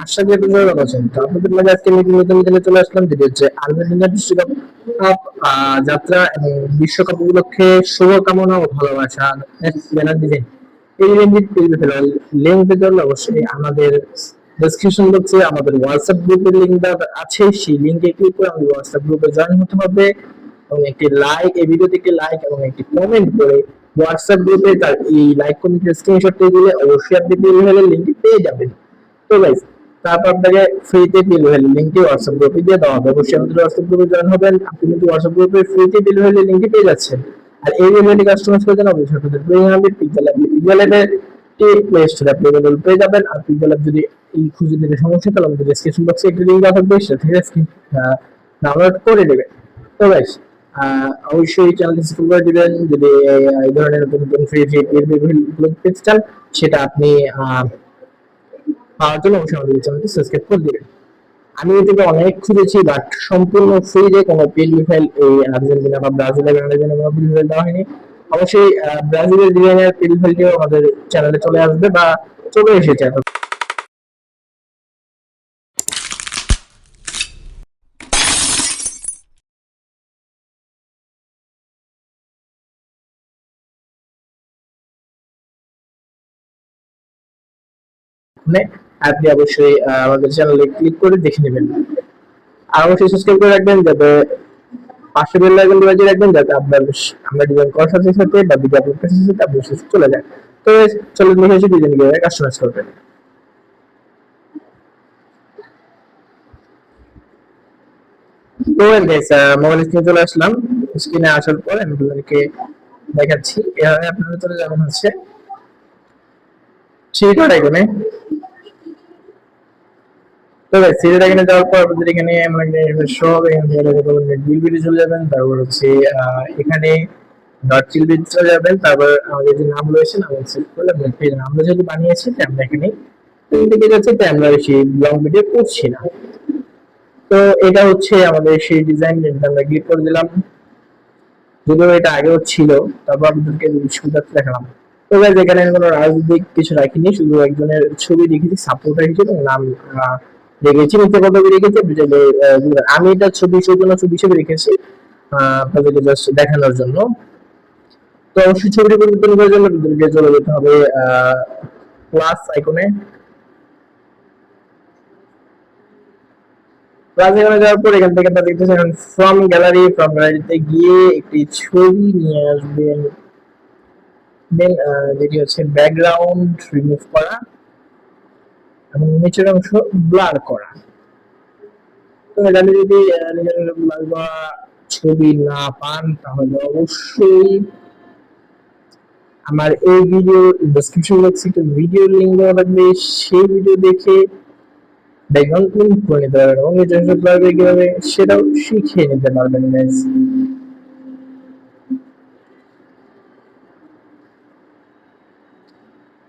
আশা করি আপনারা ভালো আছেন। তো আপনাদের মাঝে আজকে নতুন মিটিংয়ে চলে আসলাম, যেটি হচ্ছে আর্জেন্টিনা বিশ্বকাপ যাত্রা এবং বিশ্বকাপ উপলক্ষে শুভকামনা ও ভালোবাসা ব্যানার ডিজাইন। এই লিঙ্কের জন্য অবশ্যই আমাদের ডেসক্রিপশন বক্সে আমাদের হোয়াটসঅ্যাপ গ্রুপের লিঙ্ক দেওয়া আছে। সেই লিঙ্কে ক্লিক করে আমাদের হোয়াটসঅ্যাপ গ্রুপে জয়েন হতে হবে এবং একটি লাইক, এই ভিডিওতে একটি লাইক এবং একটি কমেন্ট করে হোয়াটসঅ্যাপ গ্রুপে তার এই লাইক কমেন্টের স্ক্রিনশটটি দিলে অবশ্যই আপনি পেমেন্টের লিঙ্কটি পেয়ে যাবেন। তো গাইস, তারপর আপনাকে ফ্রিতে ডেলিভারি লিংকটি হোয়াটসঅ্যাপ গ্রুপে দিয়ে দেওয়া হবে। অবশ্যই আমাদের হোয়াটসঅ্যাপ গ্রুপে জয়েন হবেন, আপনি কিন্তু হোয়াটসঅ্যাপ গ্রুপে ফ্রিতে ডেলিভারি লিংকটি পেয়ে যাচ্ছেন। আর এই ডেলিভারি কাস্টমাইজ করার জন্য অবশ্যই আপনাদের প্রয়োজন হবে পিক্সেল অ্যাপ। পিক্সেল অ্যাপে প্লে স্টোরে আপনি পেয়ে যাবেন। আর পিক্সেল অ্যাপ যদি এই খুঁজে দিতে সমস্যা, তাহলে আমাদের ডেসক্রিপশন বক্সে একটি লিংক দেওয়া থাকবে, সেটা থেকে ডাউনলোড করে নেবেন। তো গাইস, অবশ্যই চ্যানেলটি সাবস্ক্রাইব করে দিবেন যদি এই ধরনের নতুন নতুন ফ্রি ফ্রি পেতে চান, সেটা আপনি পাওয়ার জন্য অবশ্যই আমাদের চ্যানেলটি সাবস্ক্রাইব করে দিবেন। আমি এটাকে অনেক খুঁজেছি, বাট সম্পূর্ণ ফ্রি যে কোনো পিএলবি ফাইল এই আর্জেন্টিনা বা ব্রাজিলের জন্য কোনো পিএলবি ফাইল দেওয়া হয়নি। অবশ্যই ব্রাজিলের ডিজাইনের পিএলবি ফাইলটিও আমাদের চ্যানেলে চলে আসবে বা চলে এসেছে। আপনি অবশ্যই আমাদের চ্যানেলে ক্লিক করে দেখে নেবেন। আর অবশ্যই সাবস্ক্রাইব করে রাখবেন, যাতে পাশে বেল আইকনটি বাজিয়ে রাখবেন, যাতে আপনার আমরা ডিজাইন করার সাথে সাথে বা ভিডিও আপলোড করার সাথে সাথে আপনার সাথে চলে যায়। তো চলুন দেখে আসি ডিজাইন কিভাবে কাস্টমাইজ করবেন। তো গাইস, মোবাইল স্ক্রিনে চলে আসলাম। স্ক্রিনে আসার পর আমি আপনাদেরকে দেখাচ্ছি এভাবে আপনারা চলে যাবেন হচ্ছে থ্রি ডট আইকনে। তো গাইস, থ্রি ডট আইকনে যাওয়ার পর আপনাদের এখানে এমন একটা ইন্টারফেস শো হবে। এখান থেকে বিলবিডি চলে যাবেন, তারপর হচ্ছে এখানে ডট চিলবিট চলে যাবেন। তারপর আমাদের যে নাম রয়েছে নাম সেট করলে আমরা যেহেতু বানিয়েছি, আমরা এখানে থেকে যাচ্ছে, তাই আমরা বেশি লং ভিডিও করছি না। তো এটা হচ্ছে আমাদের সেই ডিজাইন, যেটা আমরা ক্লিক করে দিলাম, যদিও এটা আগেও ছিল। তারপর আপনাদেরকে সুবিধার্থে দেখালাম। তো গাইস, এখানে কোনো রাজনৈতিক কিছু রাখিনি, শুধু একজনের ছবি রেখেছি সাপোর্টার হিসেবে, নাম রেখেছি, নিচে পদবি রেখেছি। আমি এটা ছবি হিসেবে রেখেছি আপনাদেরকে জাস্ট দেখানোর জন্য। তো অবশ্যই ছবিটি পরিবর্তন করার জন্য আপনাদেরকে চলে যেতে হবে প্লাস আইকনে। প্লাস আইকনে যাওয়ার পর এখান থেকে আপনারা দেখতেছেন ফ্রম গ্যালারিতে গিয়ে একটি ছবি নিয়ে আসবেন। দেন যেটি হচ্ছে ব্যাকগ্রাউন্ড রিমুভ করা এবং নিচের অংশ ব্লার করা। তো এটা যদি নিজের ব্লার করা ছবি না পান, তাহলে অবশ্যই আমার এই ভিডিও ডেসক্রিপশন বক্সে একটা ভিডিও লিংক দেওয়া থাকবে, সেই ভিডিও দেখে ব্যাকগ্রাউন্ড রিমুভ করে নিতে পারবেন এবং এই জিনিসটা ব্লার কিভাবে সেটাও শিখে নিতে পারবেন গাইস।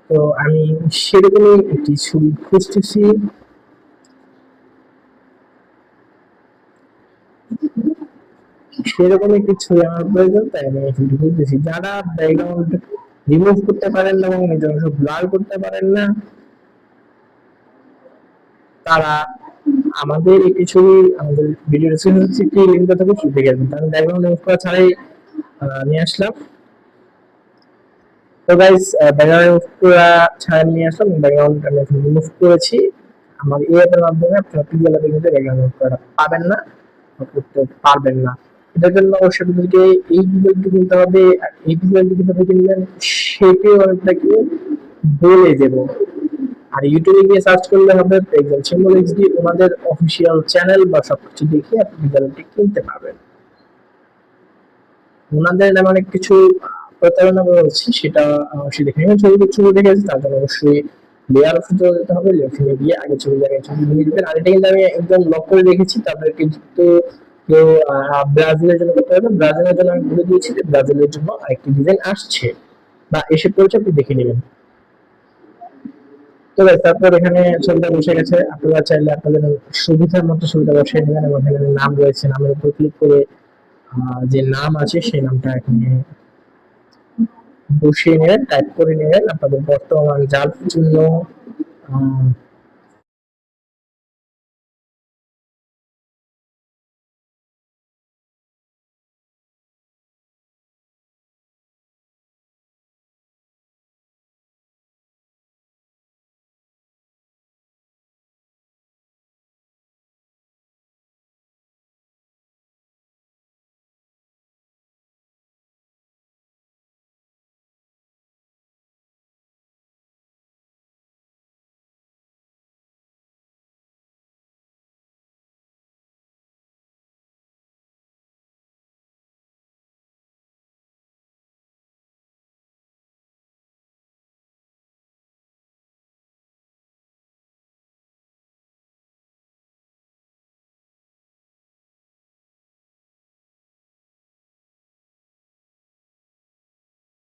তো আমি সেরকমই একটি ছবি খুঁজতেছি। সেরকম একটি ছবি আমার প্রয়োজন, তাই আমি এই ছবিটি খুঁজতেছি। যারা ব্যাকগ্রাউন্ড রিমুভ করতে পারেন না এবং নিজের অংশ ব্লার করতে পারেন না, তারা আমাদের একটি ছবি আমাদের ভিডিও ডেসক্রিপশনে একটি লিংক দেওয়া থাকবে, সেটা দেখে আসবেন। আমি ব্যাকগ্রাউন্ড রিমুভ করা ছাড়াই নিয়ে আসলাম। তো গাইস, ব্যাকগ্রাউন্ড রিমুভ করা ছাড়াই নিয়ে আসলাম, ব্যাকগ্রাউন্ড আমি এখন রিমুভ করেছি। আমার এই অ্যাপের মাধ্যমে আপনারা পিক্সেল অ্যাপে কিন্তু ব্যাকগ্রাউন্ড রিমুভ করা পাবেন না বা করতে পারবেন না। এটার জন্য অবশ্যই আপনাদেরকে এই পিক্সেলটি কিনতে হবে। আর এই পিক্সেলটি কিভাবে কিনবেন সেটিও আপনাকে বলে দেবো। আর ইউটিউবে গিয়ে সার্চ করলে হবে পিক্সেল সিম্বল এক্সডি, ওনাদের অফিসিয়াল চ্যানেল বা সবকিছু দেখে আপনি পিক্সেলটি কিনতে পারবেন। ওনাদের অনেক কিছু প্রতারণা রয়েছে, সেটা অবশ্যই দেখে নেবেন। ছবি দেখে আছে, তার জন্য অবশ্যই লেয়ার অপশন চলে যেতে হবে। লেয়ার গিয়ে আগে ছবি জায়গায় ছবি নিয়ে দিবেন। আর এটা কিন্তু আমি একদম লক করে রেখেছি। তারপরে কিন্তু কেউ ব্রাজিলের জন্য করতে পারবেন, ব্রাজিলের জন্য আমি বলে দিয়েছি যে ব্রাজিলের জন্য আরেকটি ডিজাইন আসছে বা এসে পড়েছে, আপনি দেখে নেবেন। তো তারপর এখানে ছবিটা বসে গেছে। আপনারা চাইলে আপনাদের সুবিধার মতো ছবিটা বসিয়ে নেবেন এবং এখানে নাম রয়েছে, নামের উপর ক্লিক করে যে নাম আছে সেই নামটা এখানে বসিয়ে নেবেন, টাইপ করে নেবেন। আপনাদের বর্তমান যার জন্য